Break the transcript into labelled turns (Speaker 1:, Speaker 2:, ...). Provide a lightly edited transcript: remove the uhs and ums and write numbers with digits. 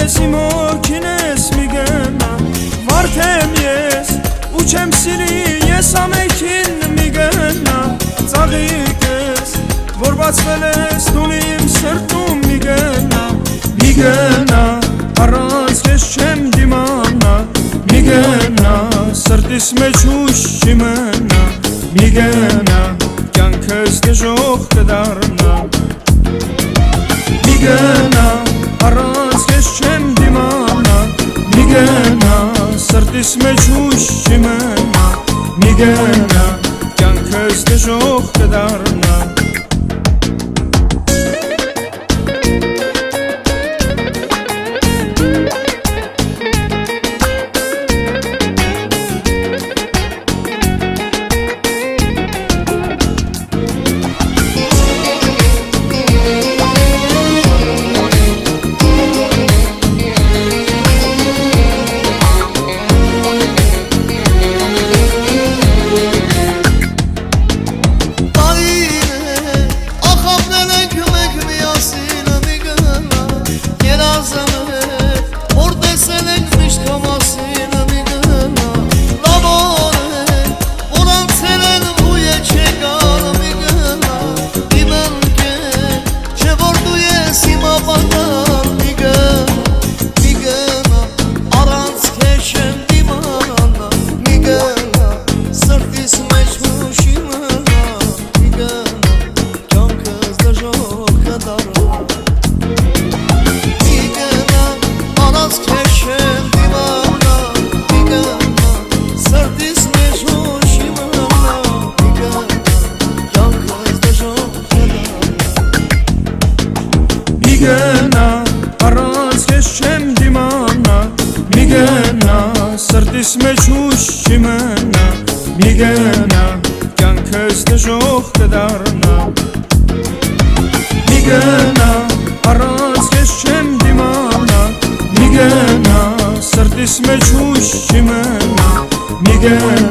Speaker 1: ես իմ օքին ես միգնա Վարդեմ ես ու չեմ սիրի ես ամեքին միգնա Ծաղիկ ես որ բացվել ես տուն իմ սրտում միգնա առանց ես չեմ դիմանա միգնա սրտիս մեջ ուշ չի մնա միգնա կյանքս դժոխ կդառնա միգնա առանց ես չեմ դիմանա միգնա սրտիս մեջ ուշ չի մնա միգնա կյանքս դժոխ կդառնա Միգնա առանց ես չեմ դիմանա միգնա սրտիս մեջ ուշ չի մնա միգնա կյանքս դժոխ կդառնա միգնա առանց ես չեմ դիմանա միգնա սրտիս մեջ ուշ չի մնա միգնա